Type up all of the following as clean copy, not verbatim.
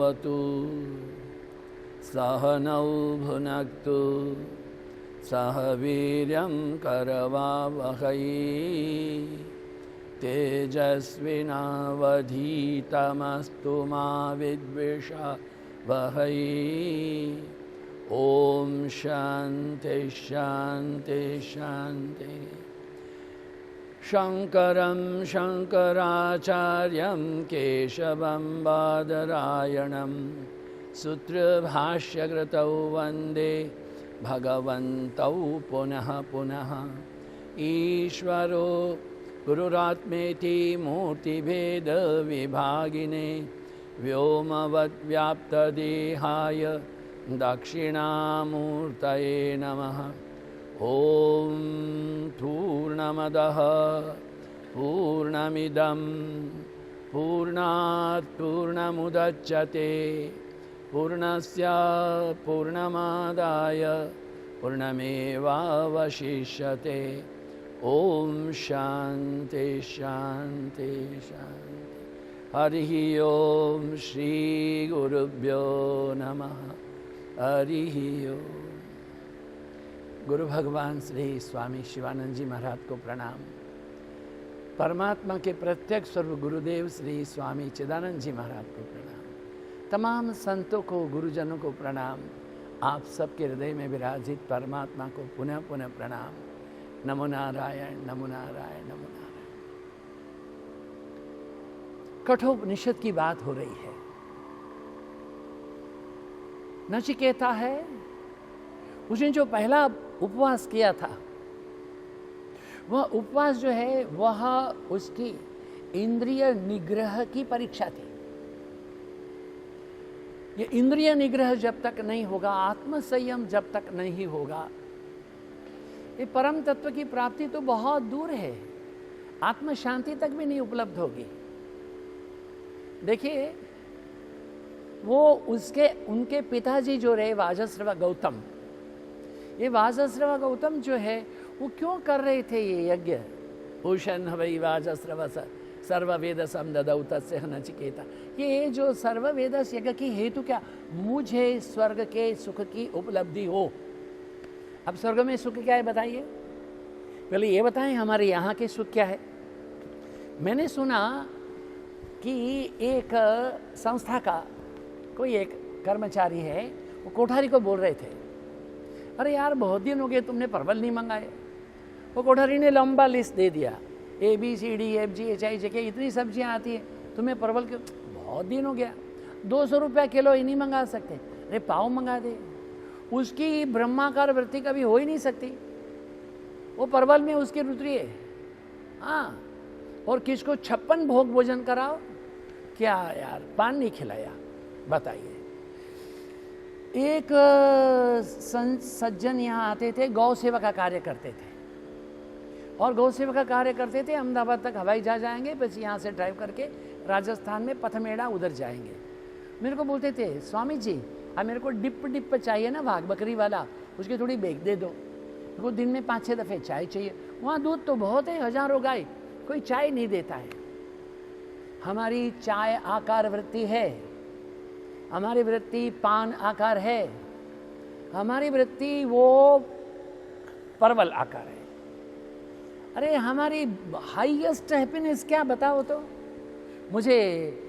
भवतु सहनौ भुनक्तु सह वीर्यं करवावहै तेजस्विनावधीतमस्तु मा विद्विषावहै। ओम शांति शांति शांति। शंकरं शंकराचार्यं केशवं बादरायणं सूत्रभाष्यकृतौ वन्दे भगवन्तौ पुनः पुनः। ईश्वरो गुरुरात्मेति मूर्तिभेद विभागिने व्योमवद्व्याप्तदेहाय दक्षिणामूर्तये नमः। ओम पूर्णमदः पूर्णमिदं पूर्णात् पूर्णमुदच्यते पूर्णस्य पूर्णमादाय पूर्णमेवावशिष्यते। ओम शांति शांति शांति। हरि ओम श्री गुरुभ्यो नमः। हरि ओम। गुरु भगवान श्री स्वामी शिवानंद जी महाराज को प्रणाम। परमात्मा के प्रत्यक्ष स्वरूप गुरुदेव श्री स्वामी चिदानंद जी महाराज को प्रणाम। तमाम संतों को, गुरुजनों को प्रणाम। आप सबके हृदय में विराजित परमात्मा को पुनः पुनः प्रणाम। नमो नारायण नमो नारायण नमो नारायण। कठोपनिषद की बात हो रही है। नचिकेता है, उसने जो पहला उपवास किया था, वह उपवास जो है वह उसकी इंद्रिय निग्रह की परीक्षा थी। ये इंद्रिय निग्रह जब तक नहीं होगा, आत्म संयम जब तक नहीं होगा, ये परम तत्व की प्राप्ति तो बहुत दूर है, आत्म शांति तक भी नहीं उपलब्ध होगी। देखिए, वो उनके पिताजी जो रहे वाजस्रव गौतम, ये वाजस्रव गौतम जो है वो क्यों कर रहे थे ये यज्ञ? भूषण हवै वाजस्रव सर्ववेद समददौ तस्य नचिकेता। ये जो सर्ववेद यज्ञ की हेतु क्या? मुझे स्वर्ग के सुख की उपलब्धि हो। अब स्वर्ग में सुख क्या है बताइए? पहले ये बताएं हमारे यहाँ के सुख क्या है। मैंने सुना कि एक संस्था का कोई एक कर्मचारी है, वो कोठारी को बोल रहे थे, अरे यार बहुत दिन हो गए तुमने परवल नहीं मंगाए। वो कोठारी ने लंबा लिस्ट दे दिया, ABCDFGHI इतनी सब्जियां आती है, तुम्हें परवल क्यों? बहुत दिन हो गया, 200 रुपया किलो ही नहीं मंगा सकते। अरे पाव मंगा दे। उसकी ब्रह्माकार वृत्ति कभी हो ही नहीं सकती, वो परवल में उसकी रुचि है। हाँ, और किसको 56 भोग भोजन कराओ, क्या यार पान नहीं खिलाया बताइए। एक सज्जन यहाँ आते थे, गौ सेवा का कार्य करते थे, और गौ सेवा का कार्य करते थे। अहमदाबाद तक हवाई जहाज जाएंगे, बस यहाँ से ड्राइव करके राजस्थान में पथमेड़ा उधर जाएंगे। मेरे को बोलते थे, स्वामी जी अब मेरे को डिप चाहिए ना, भाग बकरी वाला, उसकी थोड़ी बेच दे दो। मेरे को दिन में 5-6 दफ़े चाय चाहिए। वहाँ दूध तो बहुत है, हजारों गाय, कोई चाय नहीं देता है। हमारी चाय आकार वृत्ति है, हमारी वृत्ति पान आकार है, हमारी वृत्ति वो परवल आकार है। अरे हमारी हाईएस्ट हैप्पीनेस क्या बताओ तो? मुझे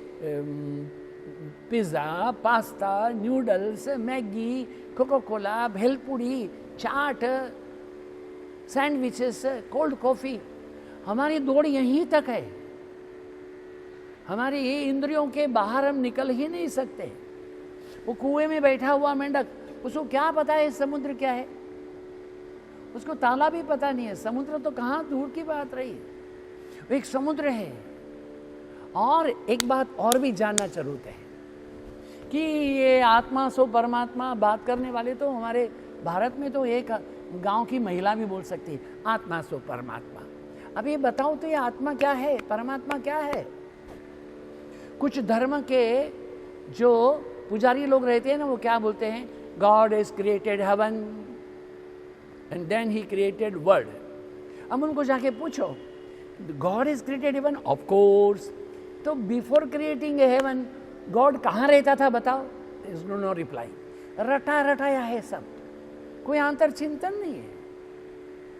pizza, pasta, noodles, Maggi, Coca Cola, bhelpuri, chaat, sandwiches, cold coffee, हमारी दौड़ यहीं तक है। हमारी इंद्रियों के बाहर हम निकल ही नहीं सकते। वो कुएं में बैठा हुआ मेंढक, उसको क्या पता है समुद्र क्या है? उसको ताला भी पता नहीं है। समुद्र तो कहाँ दूर की बात रही, एक समुद्र है। और एक बात और भी जानना जरूरत है कि ये आत्मा सो परमात्मा बात करने वाले तो हमारे भारत में तो एक गांव की महिला भी बोल सकती है, आत्मा सो परमात्मा। अब ये बताओ तो ये आत्मा क्या है, परमात्मा क्या है? कुछ धर्म के जो पुजारी लोग रहते हैं ना, वो क्या बोलते हैं? God is created heaven and then he created world. अब उनको जाके पूछो, God is created heaven, of course. तो before creating a heaven God कहाँ रहता था बताओ? Is no reply. रटा रटाया है सब, कोई आंतर चिंतन नहीं है,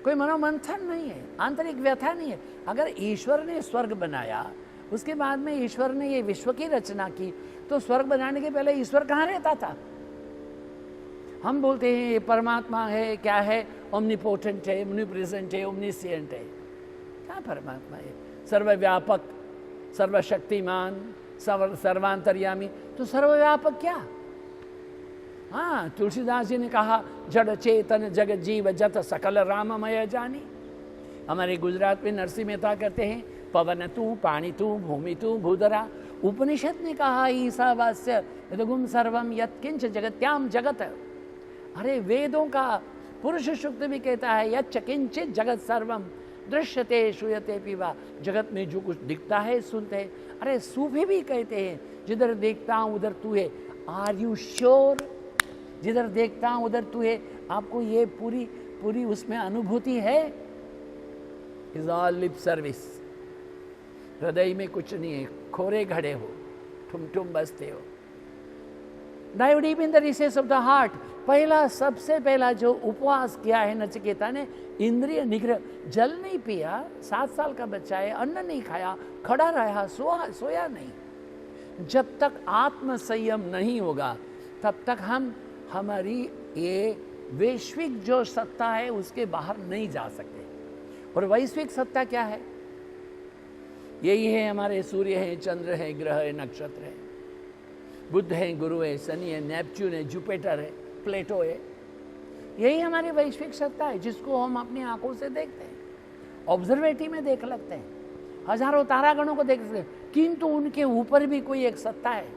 कोई मनोमंथन नहीं है, आंतरिक व्यथा नहीं है। अगर ईश्वर ने स्वर्ग बनाया, उसके बाद में ईश्वर ने ये विश्व की रचना की, तो स्वर्ग बनाने के पहले ईश्वर कहाँ रहता था? हम बोलते हैं ये परमात्मा है, क्या है, ओमनीपोटेंट है, ओमनीप्रेजेंट है, ओमनीसिएंट है। क्या परमात्मा है? सर्वव्यापक, सर्वशक्तिमान, सर्वांतर्यामी। तो सर्वव्यापक क्या? हाँ, तुलसीदास जी ने कहा जड़ चेतन जगत जीव जत सकल राममय जानी। हमारे गुजरात में नरसिंह मेहता कहते हैं पवन तू, पानी तू, भूमि तू, भूधरा। उपनिषद ने कहा ईशावास्य यदगुम सर्वम यत्किंच जगत्याम जगत। अरे वेदों का पुरुष सूक्त भी कहता है यच्च किंचित जगत सर्वम दृश्यते श्रूयते पिवा। जगत में जो कुछ दिखता है सुनते हैं। अरे सूफी भी कहते हैं जिधर देखता हूं उधर तू है। Are you sure? जिधर देखता हूं उधर तू है, आपको ये पूरी पूरी उसमें अनुभूति है? Is all lip service. हृदय में कुछ नहीं है, खोरे घड़े हो, ठुम ठुम बसते हो। Dive deep in the recesses of the heart. पहला, सबसे पहला जो उपवास किया है नचिकेता ने, इंद्रिय निग्रह। जल नहीं पिया, 7 साल का बच्चा है, अन्न नहीं खाया, खड़ा रहा, सोया नहीं। जब तक आत्म संयम नहीं होगा तब तक हम हमारी ये वैश्विक जो सत्ता है उसके बाहर नहीं जा सकते। और वैश्विक सत्ता क्या है? यही है हमारे सूर्य है, चंद्र है, ग्रह है, नक्षत्र है, बुध है, गुरु है, शनि है, नेपच्यून है, जुपिटर है, प्लेटो है। यही हमारी वैश्विक सत्ता है जिसको हम अपनी आंखों से देखते हैं, ऑब्जर्वेटिव में देख लगते हैं, हजारों तारागणों को देख सकते हैं, किंतु उनके ऊपर भी कोई एक सत्ता है।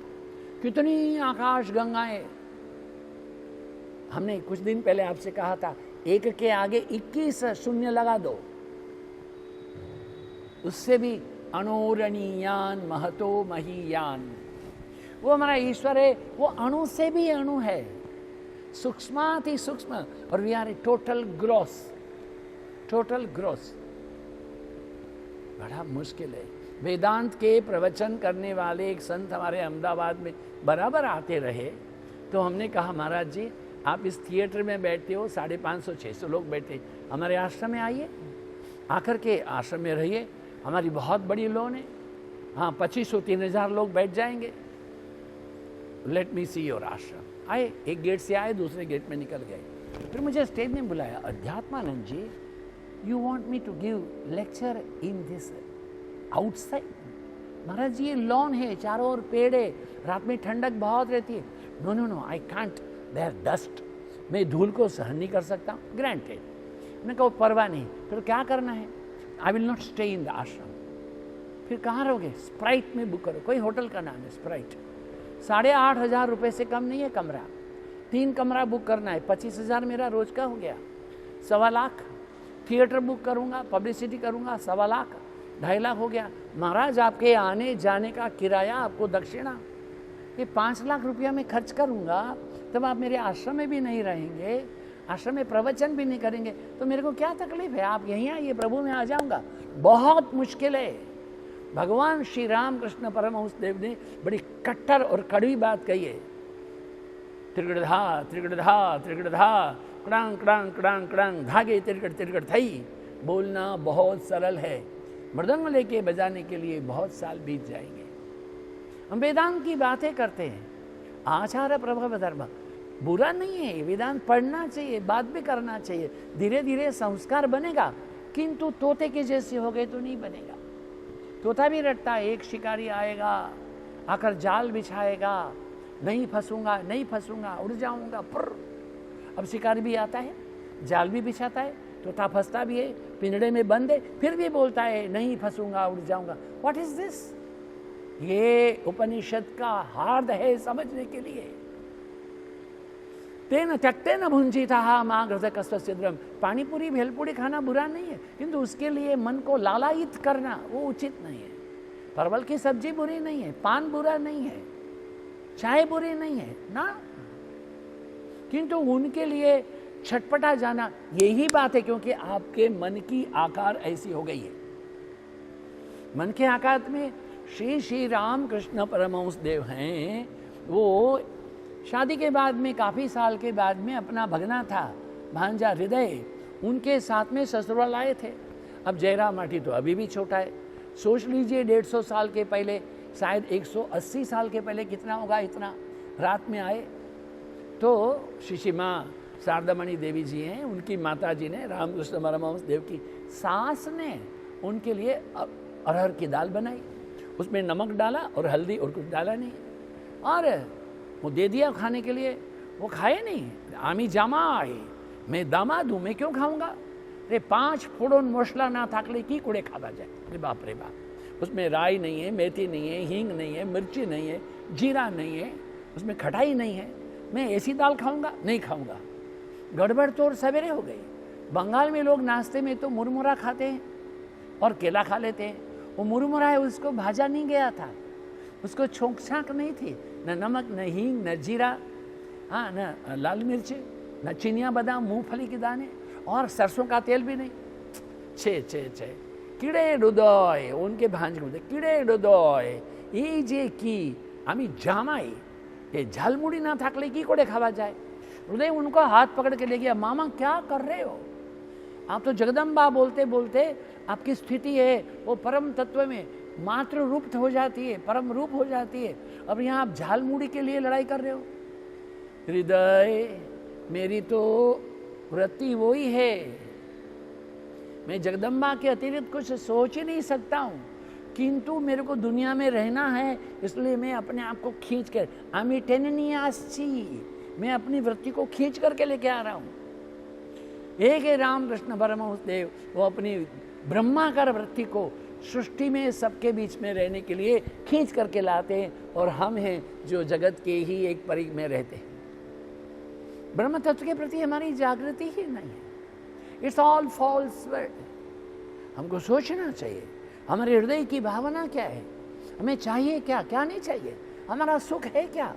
कितनी आकाश गंगाएं। हमने कुछ दिन पहले आपसे कहा था 1 के आगे 21 शून्य लगा दो, उससे भी अणोरणीयान महतो महीयान। वो हमारा ईश्वर है, वो अणु से भी अणु है, सूक्ष्माति सूक्ष्म। और we are a total gross, total gross. बड़ा मुश्किल है। वेदांत के प्रवचन करने वाले एक संत हमारे अहमदाबाद में बराबर आते रहे, तो हमने कहा महाराज जी आप इस थिएटर में बैठते हो, 550-600 लोग बैठे, हमारे आश्रम में आइए, आकर के आश्रम में रहिए, हमारी बहुत बड़ी लोन है, हाँ 2500-3000 लोग बैठ जाएंगे। लेट मी सी योर आश्रम। आए, एक गेट से आए, दूसरे गेट में निकल गए। फिर मुझे स्टेज में बुलाया, Adhyatmananda ji you want me to give lecture in this outside? Maharaj ji ये लॉन है, चारों ओर पेड़ है, रात में ठंडक बहुत रहती है। No no no, I can't, there dust, मैं धूल को सहन नहीं कर सकता। ग्रांटेड। मैंने कहा परवाह नहीं, फिर क्या करना है? I will not stay in the आश्रम। फिर कहाँ रहोगे? स्प्राइट में बुक करो, कोई होटल का नाम है स्प्राइट। 8,500 रुपये से कम नहीं है कमरा, 3 कमरा बुक करना है, 25,000 मेरा रोज का हो गया, 1.25 लाख। थिएटर बुक करूँगा, पब्लिसिटी करूँगा, 1.25 लाख, 2.5 लाख हो गया। महाराज आपके आने जाने का किराया, आपको दक्षिणा, ये 5 लाख रुपया मैं खर्च करूँगा, तब आप मेरे आश्रम में भी नहीं रहेंगे, आश्रम में प्रवचन भी नहीं करेंगे, तो मेरे को क्या तकलीफ है? आप यहीं आइए, प्रभु मैं आ जाऊँगा। बहुत मुश्किल है। भगवान श्री राम कृष्ण परमहंस देव ने बड़ी कट्टर और कड़वी बात कही है। त्रिगढ़धा त्रिगढ़धा त्रिगढ़धा कड़ांग कड़ांग कड़ांग कड़ांग धागे तिरगड़ तिरगड़ थई। बोलना बहुत सरल है, मृदंग लेके बजाने के लिए बहुत साल बीत जाएंगे। हम वेदांत की बातें करते हैं, आचार प्रभव धर्म, बुरा नहीं है, वेदांत पढ़ना चाहिए, बात भी करना चाहिए, धीरे धीरे संस्कार बनेगा। किंतु तोते के जैसे हो गए तो नहीं बनेगा। तोता भी रटता है, एक शिकारी आएगा, आकर जाल बिछाएगा, नहीं फंसूंगा नहीं फंसूंगा, उड़ जाऊंगा पुर। अब शिकारी भी आता है, जाल भी बिछाता है, तोता फंसता भी है, पिंजड़े में बंद है, फिर भी बोलता है नहीं फंसूंगा उड़ जाऊंगा। What is this? ये उपनिषद का हार्द है समझने के लिए। तेन त्यक्तेन भुंजितः मा घृतकस्वसिद्रम। पानी पूरी भेलपूरी खाना बुरा नहीं है, किंतु उसके लिए मन को लालायित करना वो उचित नहीं है। परवल की सब्जी बुरी नहीं है, पान बुरा नहीं है, चाय बुरी नहीं है ना, किंतु उनके लिए छटपटा जाना यही बात है, क्योंकि आपके मन की आकार ऐसी हो गई है। मन के आकार में श्री श्री राम कृष्ण परमहंस देव हैं, वो शादी के बाद में काफ़ी साल के बाद में अपना भगना था भांजा हृदय, उनके साथ में ससुराल आए थे। अब जयराम माटी तो अभी भी छोटा है, सोच लीजिए 150 साल के पहले, शायद 180 साल के पहले कितना होगा, इतना रात में आए। तो शिशि माँ शारदामणि देवी जी हैं, उनकी माता जी ने, रामकृष्ण परमहंस देव की सास ने उनके लिए अरहर की दाल बनाई, उसमें नमक डाला और हल्दी और कुछ डाला नहीं, और वो दे दिया खाने के लिए। वो खाए नहीं, आमी जामाई, मैं दामाद हूँ, मैं क्यों खाऊंगा? अरे 5 फोड़न मसला ना थाकले की कुड़े खाता जाए। अरे बाप रे बाप, उसमें राई नहीं है, मेथी नहीं है, हींग नहीं है, मिर्ची नहीं है, जीरा नहीं है, उसमें खटाई नहीं है, मैं ऐसी दाल खाऊंगा? नहीं खाऊंगा। गड़बड़ तो सवेरे हो गई। बंगाल में लोग नाश्ते में तो मुरमुरा खाते हैं और केला खा लेते हैं। वो मुरमुरा है, उसको भाजा नहीं गया था, उसको छोंक छाँक नहीं थी, न नमक, न हींग, न जीरा, हाँ, न लाल मिर्च, न चिनिया बादाम, मूंगफली के दाने, और सरसों का तेल भी नहीं। छे छे छे कीड़े हृदय, उनके भांज बोलते कीड़े हृदय ये जे की आमी जामाई, ये झालमुड़ी ना थाकले की कोड़े खावा जाए। हृदय उनको हाथ पकड़ के ले गया, मामा क्या कर रहे हो आप? तो जगदम्बा बोलते बोलते आपकी स्थिति है वो परम तत्व में मात्र रूप हो जाती है, परम रूप हो जाती है। अब यहाँ आप झालमुड़ी के लिए लड़ाई कर रहे हो। हृदय, मेरी तो वृत्ति वही है, मैं जगदम्बा के अतिरिक्त कुछ सोच ही नहीं सकता हूँ, किंतु मेरे को दुनिया में रहना है, इसलिए मैं अपने आप को खींच कर, आमी टेननियासी, मैं अपनी वृत्ति को खींच करके लेके आ रहा हूँ। एक है रामकृष्ण परमहंस देव, वो अपनी ब्रह्माकार वृत्ति को सृष्टि में सबके बीच में रहने के लिए खींच करके लाते हैं, और हम हैं जो जगत के ही एक परिघ में रहते हैं। ब्रह्म तत्व के प्रति हमारी जागृति ही नहीं है। It's all false word. हमको सोचना चाहिए हमारे हृदय की भावना क्या है, हमें चाहिए क्या, क्या नहीं चाहिए, हमारा सुख है क्या।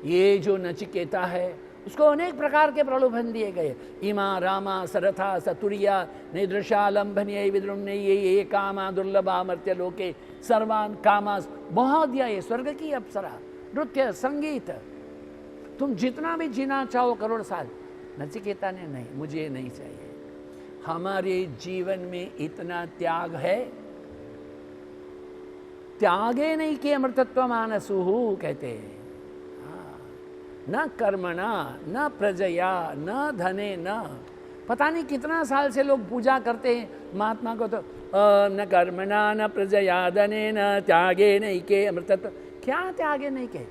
ये जो नचिकेता है उसको अनेक प्रकार के प्रलोभन दिए गए, इमा रामा सरथा सतुरिया निदृशालंभनीय विद्रुम्ने ये कामा दुर्लभा मर्त्य लोके सर्वान कामास, बहुत दिया ये स्वर्ग की अप्सरा, नृत्य, संगीत, तुम जितना भी जीना चाहो करोड़ साल। नचिकेता ने नहीं, मुझे नहीं चाहिए। हमारे जीवन में इतना त्याग है, त्यागे नहीं कि अमृतत्व मानसुहु कहते हैं। न कर्मणा न प्रजया न धने न, पता नहीं कितना साल से लोग पूजा करते हैं महात्मा को, तो न कर्मणा न प्रजया धने न त्यागे नहीं के अमृतत्व। क्या त्यागे नहीं के?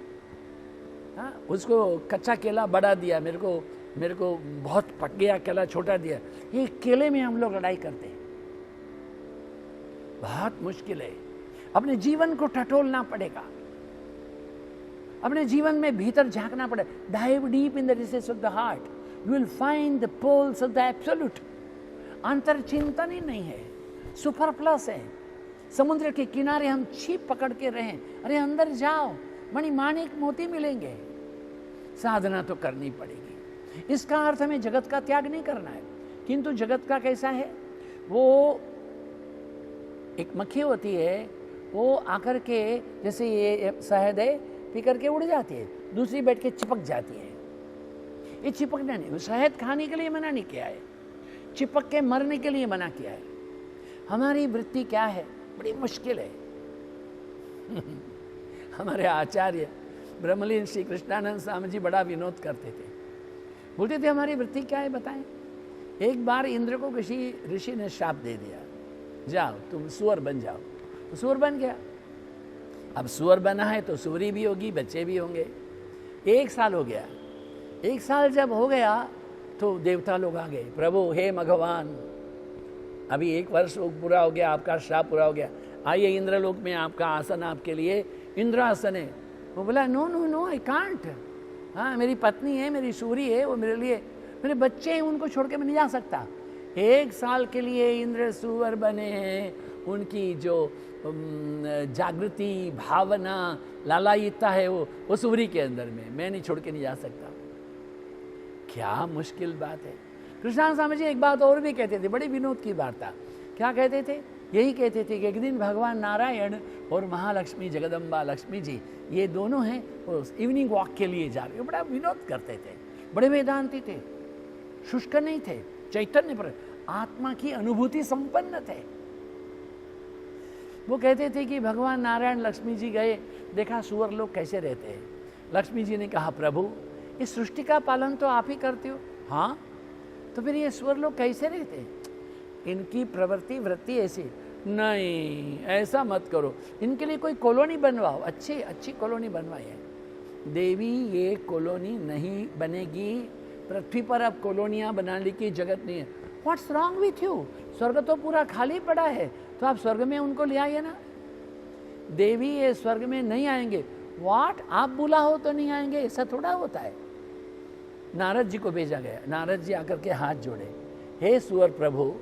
हाँ, उसको कच्चा केला बड़ा दिया, मेरे को बहुत पक गया केला, छोटा दिया। ये केले में हम लोग लड़ाई करते हैं, बहुत मुश्किल है। अपने जीवन को टटोलना पड़ेगा, अपने जीवन में भीतर झांकना पड़े। Dive deep in the recesses of the heart, you will find the poles of the absolute. अंतर चिंतन ही नहीं है, सुपर प्लस है। समुद्र के किनारे हम छिप पकड़ के रहें, अरे अंदर जाओ, मणि माणिक मोती मिलेंगे। साधना तो करनी पड़ेगी। इसका अर्थ हमें जगत का त्याग नहीं करना है, किंतु जगत का कैसा है, वो एक मक्खी होती है, वो आकर के जैसे ये शहद है पी करके उड़ जाती है, दूसरी बैठ के चिपक जाती है। ये चिपकना नहीं, शहद खाने के लिए मना नहीं किया है, चिपक के मरने के लिए मना किया है। हमारी वृत्ति क्या है, बड़ी मुश्किल है। हमारे आचार्य ब्रह्मलीन श्री कृष्णानंद स्वामी जी बड़ा विनोद करते थे, बोलते थे हमारी वृत्ति क्या है बताएं। एक बार इंद्र को किसी ऋषि ने शाप दे दिया, जाओ तुम सुअर बन जाओ, तो सुअर बन गया। अब सुअर बना है तो सूरी भी होगी, बच्चे भी होंगे। 1 साल हो गया। 1 साल जब हो गया तो देवता लोग आ गए, प्रभु हे भगवान, अभी 1 वर्ष पूरा हो गया, आपका श्राप पूरा हो गया, आइए इंद्रलोक में आपका आसन आपके लिए इंद्रासन है। वो बोला no no no I can't, हाँ मेरी पत्नी है, मेरी सूरी है, वो मेरे लिए, मेरे बच्चे हैं, उनको छोड़ के मैं नहीं जा सकता। 1 साल के लिए इंद्र सुअर बने हैं, उनकी जो जागृति भावना लालायिता है वो सूरी के अंदर में, मैं नहीं छोड़ के नहीं जा सकता। क्या मुश्किल बात है। कृष्णानंद स्वामी जी एक बात और भी कहते थे, बड़ी विनोद की वार्ता। क्या कहते थे, यही कहते थे कि एक दिन भगवान नारायण और महालक्ष्मी जगदम्बा लक्ष्मी जी ये दोनों हैं वो इवनिंग वॉक के लिए जा रहे, बड़ा विनोद करते थे, बड़े वेदांती थे, शुष्क नहीं थे, चैतन्य पर आत्मा की अनुभूति संपन्न थे। वो कहते थे कि भगवान नारायण लक्ष्मी जी गए, देखा सुअर लोग कैसे रहते हैं। लक्ष्मी जी ने कहा प्रभु इस सृष्टि का पालन तो आप ही करते हो, हाँ तो फिर ये सुअर लोग कैसे रहते हैं? इनकी प्रवृत्ति वृत्ति ऐसी नहीं, ऐसा मत करो, इनके लिए कोई कॉलोनी बनवाओ, अच्छी अच्छी कॉलोनी बनवाई है। देवी ये कॉलोनी नहीं बनेगी, पृथ्वी पर अब कॉलोनियाँ बनाने की जगत नहीं है। What's wrong with you? स्वर्ग तो पूरा खाली पड़ा है, तो आप स्वर्ग में उनको ले आइए ना। देवी ये स्वर्ग में नहीं आएंगे। व्हाट? आप बुला हो तो नहीं आएंगे, ऐसा थोड़ा होता है। नारद जी को भेजा गया, नारद जी आकर के हाथ जोड़े, हे सुअर प्रभु,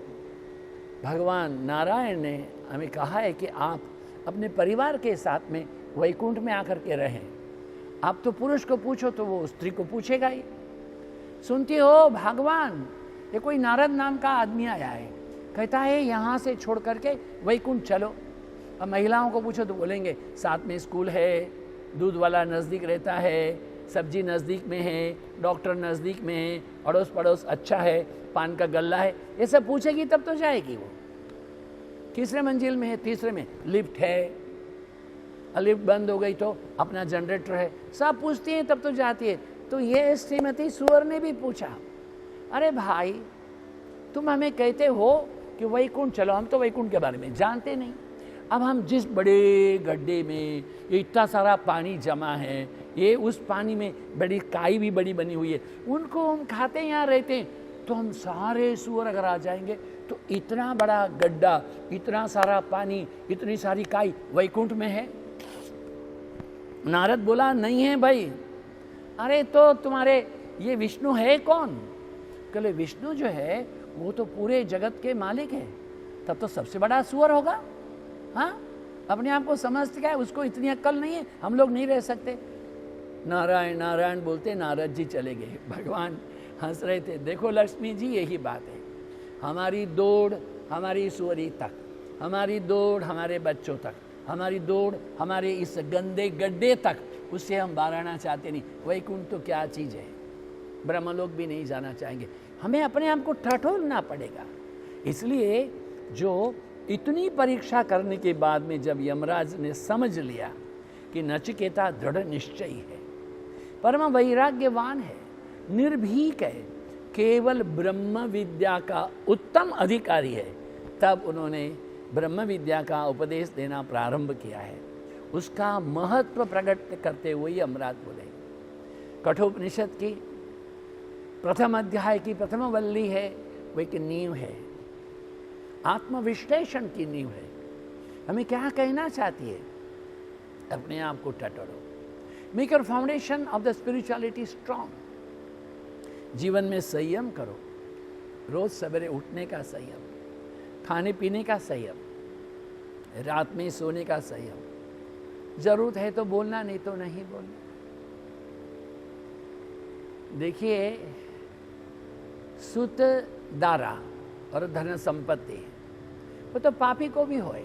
भगवान नारायण ने हमें कहा है कि आप अपने परिवार के साथ में वैकुंठ में आकर के रहें। आप तो पुरुष को पूछो तो वो स्त्री को पूछेगा ही। सुनती हो भगवान, ये कोई नारद नाम का आदमी आया है, कहता है यहाँ से छोड़ करके वैकुंठ चलो। अब महिलाओं को पूछो तो बोलेंगे साथ में स्कूल है, दूध वाला नज़दीक रहता है, सब्जी नज़दीक में है, डॉक्टर नज़दीक में है, अड़ोस पड़ोस अच्छा है, पान का गल्ला है, ये सब पूछेगी तब तो जाएगी वो। तीसरे मंजिल में है, तीसरे में लिफ्ट है, लिफ्ट बंद हो गई तो अपना जनरेटर है, सब पूछती हैं तब तो जाती है। तो ये श्रीमती सुअर ने भी पूछा, अरे भाई तुम हमें कहते हो कि वैकुंठ चलो, हम तो वैकुंठ के बारे में जानते नहीं। अब हम जिस बड़े गड्ढे में ये इतना सारा पानी जमा है, ये उस पानी में बड़ी काई भी बड़ी बनी हुई है, उनको हम खाते यहाँ रहते हैं, तो हम सारे सुअर अगर आ जाएंगे तो इतना बड़ा गड्ढा, इतना सारा पानी, इतनी सारी काई वैकुंठ में है? नारद बोला नहीं है भाई। अरे तो तुम्हारे ये विष्णु है कौन? कहले विष्णु जो है वो तो पूरे जगत के मालिक है, तब तो सबसे बड़ा सुअर होगा। हाँ, अपने आप को समझते क्या है, उसको इतनी अक्ल नहीं है, हम लोग नहीं रह सकते। नारायण नारायण बोलते नारद जी चले गए। भगवान हंस रहे थे, देखो लक्ष्मी जी यही बात है, हमारी दौड़ हमारी सुअरी तक, हमारी दौड़ हमारे बच्चों तक, हमारी दौड़ हमारे इस गंदे गड्ढे तक, उससे हम बाराना चाहते नहीं। वैकुंठ तो क्या चीज़ है, ब्रह्मलोक भी नहीं जाना चाहेंगे। हमें अपने आप को ठठोलना पड़ेगा। इसलिए जो इतनी परीक्षा करने के बाद में जब यमराज ने समझ लिया कि नचिकेता दृढ़ निश्चयी है, परम वैराग्यवान है, निर्भीक है, केवल ब्रह्म विद्या का उत्तम अधिकारी है, तब उन्होंने ब्रह्म विद्या का उपदेश देना प्रारंभ किया है। उसका महत्व प्रकट करते हुए यमराज बोले, कठोपनिषद की प्रथम अध्याय की प्रथम वल्ली है, वो एक नींव है, आत्मविश्लेषण की नींव है। हमें क्या कहना चाहती है? अपने आप को टटोलो, make your foundation of the spirituality strong. जीवन में संयम करो, रोज सवेरे उठने का संयम, खाने पीने का संयम, रात में सोने का संयम, जरूरत है तो बोलना, नहीं तो नहीं बोलना। देखिए, सुत दारा और धन संपत्ति वो तो पापी को भी होए,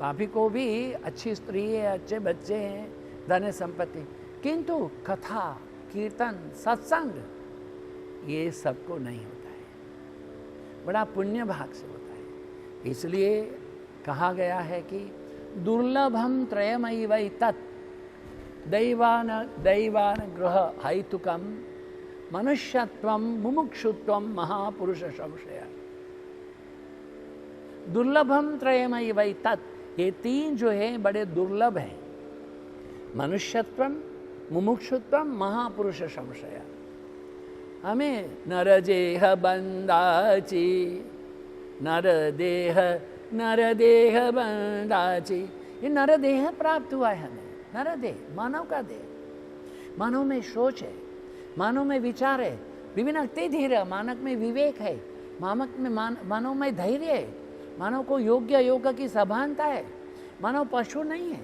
पापी को भी अच्छी स्त्री है, अच्छे बच्चे हैं, धन संपत्ति, किंतु कथा कीर्तन सत्संग ये सबको नहीं होता है, बड़ा पुण्य भाग से होता है। इसलिए कहा गया है कि दुर्लभम त्रयमैव तत् दैवान दैवान ग्रह हैतुकम मनुष्यत्वम मुमुक्षुत्वम महापुरुष संशय। दुर्लभम त्रयमैव तत्, ये तीन जो है बड़े दुर्लभ हैं, मनुष्यत्वम मुमुक्षुत्वम महापुरुष संशय। हमें नरदेह बंदाची, नरदेह बंदाची, ये नरदेह प्राप्त हुआ है हमें। नरदेह मानव का देह, मानव में सोच है, मानव में विचार है, विभिन्न धीरे, मानव में विवेक है, मानव में धैर्य है, मानव को योग्य योग की सभानता है। मानव पशु नहीं है,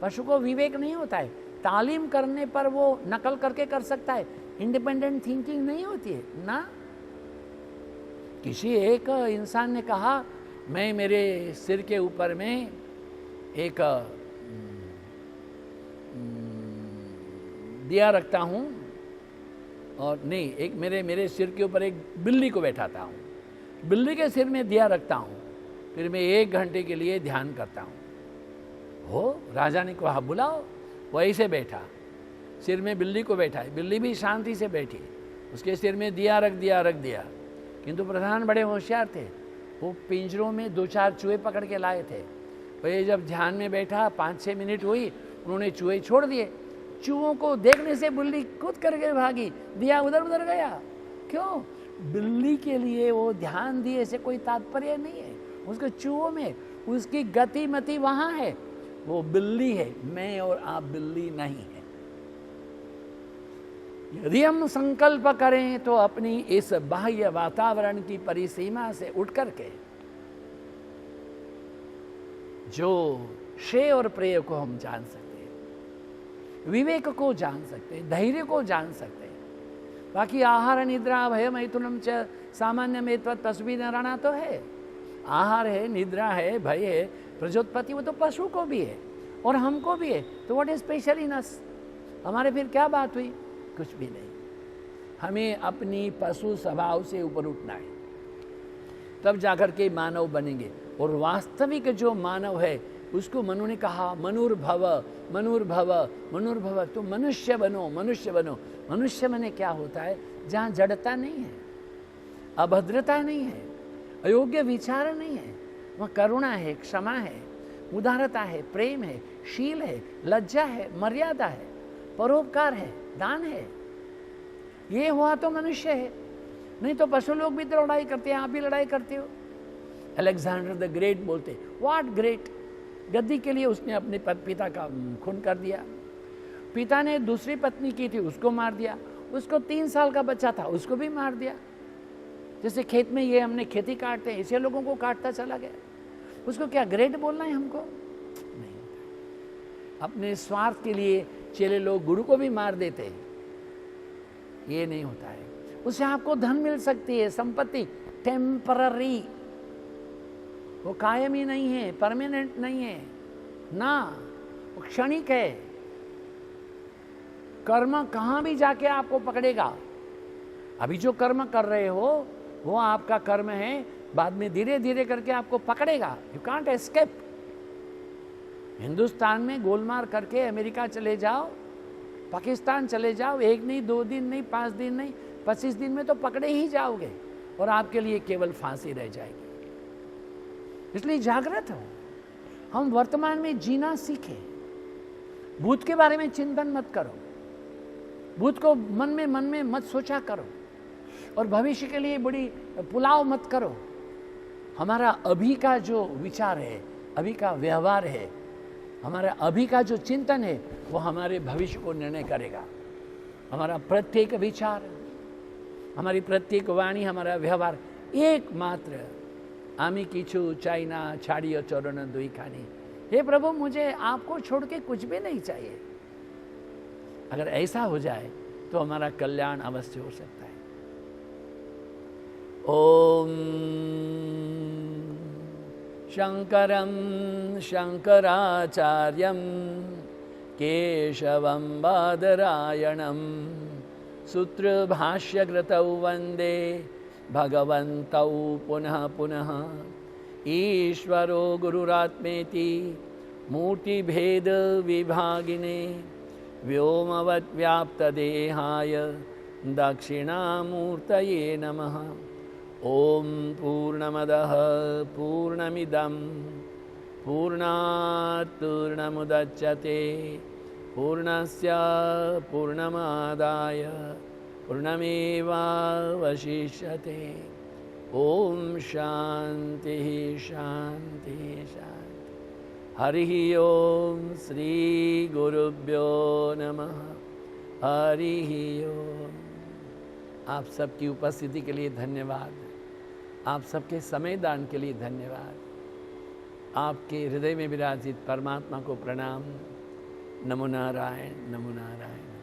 पशु को विवेक नहीं होता है, तालीम करने पर वो नकल करके कर सकता है, इंडिपेंडेंट थिंकिंग नहीं होती है ना। किसी एक इंसान ने कहा मैं मेरे सिर के ऊपर में एक दिया रखता हूँ, और नहीं, एक मेरे सिर के ऊपर एक बिल्ली को बैठाता हूँ, बिल्ली के सिर में दिया रखता हूँ, फिर मैं 1 घंटे के लिए ध्यान करता हूँ। हो, राजा ने कहा बुलाओ, वो ऐसे बैठा, सिर में बिल्ली को बैठा है, बिल्ली भी शांति से बैठी, उसके सिर में दिया रख दिया। किंतु प्रधान बड़े होशियार थे, वो पिंजरों में 2-4 चूहे पकड़ के लाए थे। वही जब ध्यान में बैठा, 5-6 मिनट हुई, उन्होंने चूहे छोड़ दिए। चूहों को देखने से बिल्ली कूद करके भागी, दिया उधर उधर गया। क्यों? बिल्ली के लिए वो ध्यान दिए से कोई तात्पर्य नहीं है, उसके चूहों में उसकी गति मति वहां है, वो बिल्ली है, मैं और आप बिल्ली नहीं है। यदि हम संकल्प करें तो अपनी इस बाह्य वातावरण की परिसीमा से उठ करके जो श्रेय और प्रेय को हम जान सकते हैं, विवेक को जान सकते हैं, धैर्य को जान सकते हैं। बाकी आहार निद्रा भय मैथुनम च सामान्य में तस्वीर नारायणा तो है, आहार है, निद्रा है, भय है, प्रजोत्पत्ति, वो तो पशु को भी है और हमको भी है। तो व्हाट इज स्पेशल इन अस? हमारे फिर क्या बात हुई? कुछ भी नहीं। हमें अपनी पशु स्वभाव से ऊपर उठना है, तब जाकर के मानव बनेंगे। और वास्तविक जो मानव है उसको मनु ने कहा मनुर्भव मनुर्भव मनुर्भव, तो मनुष्य बनो, मनुष्य बनो। मनुष्य बने क्या होता है? जहाँ जड़ता नहीं है, अभद्रता नहीं है, अयोग्य विचार नहीं है, वहाँ करुणा है, क्षमा है, उदारता है, प्रेम है, शील है, लज्जा है, मर्यादा है, परोपकार है, दान है। ये हुआ तो मनुष्य है, नहीं तो पशु लोग भी तो लड़ाई करते हैं, आप भी लड़ाई करते हो। अलेक्जेंडर द ग्रेट बोलते, व्हाट ग्रेट? गद्दी के लिए उसने अपने पिता का खून कर दिया। पिता ने दूसरी पत्नी की थी, उसको मार दिया। उसको 3 साल का बच्चा था, उसको भी मार दिया। जैसे खेत में ये हमने खेती काटते हैं, इसे लोगों को काटता चला गया। उसको क्या ग्रेट बोलना है हमको? नहीं। अपने स्वार्थ के लिए चेले लोग गुरु को भी मार देते हैं, ये नहीं होता है। उससे आपको धन मिल सकती है, संपत्ति, टेम्पररी, वो कायमी नहीं है, परमानेंट नहीं है ना, वो क्षणिक है। कर्म कहां भी जाके आपको पकड़ेगा। अभी जो कर्म कर रहे हो वो आपका कर्म है, बाद में धीरे धीरे करके आपको पकड़ेगा। You can't escape. हिंदुस्तान में गोलमाल करके अमेरिका चले जाओ, पाकिस्तान चले जाओ, 1 नहीं, 2 दिन नहीं, 5 दिन नहीं, 25 दिन में तो पकड़े ही जाओगे और आपके लिए केवल फांसी रह जाएगी। इसलिए जागृत हो, हम वर्तमान में जीना सीखें। भूत के बारे में चिंतन मत करो, भूत को मन में मत सोचा करो, और भविष्य के लिए बड़ी पुलाव मत करो। हमारा अभी का जो विचार है, अभी का व्यवहार है, हमारा अभी का जो चिंतन है, वो हमारे भविष्य को निर्णय करेगा। हमारा प्रत्येक विचार, हमारी प्रत्येक वाणी, हमारा व्यवहार एकमात्र आमी किछु चाइना छाड़ियो चरण दुई खानी। हे प्रभु, मुझे आपको छोड़ के कुछ भी नहीं चाहिए। अगर ऐसा हो जाए तो हमारा कल्याण अवश्य हो सकता है। ओम शंकरं शंकराचार्यं केशवं बादरायणं सूत्रभाष्यकृतौ वन्दे भगवन्तौ पुनः पुनः। ईश्वरो गुरुरात्मेति मूर्तिभेद विभागिने व्योमवद्व्याप्तदेहाय दक्षिणामूर्तये नमः। ओम पूर्णमदः पूर्णमिदं पूर्णात् पूर्णमुदच्यते पूर्णस्य पूर्णमादाय पूर्णमेवावशिष्यते। ओम शांति शांति शांति। हरि ओम श्री गुरुभ्यो नमः। हरि ओम। आप सबकी उपस्थिति के लिए धन्यवाद, आप सबके समय दान के लिए धन्यवाद। आपके हृदय में विराजित परमात्मा को प्रणाम। नमो नारायण, नमो नारायण।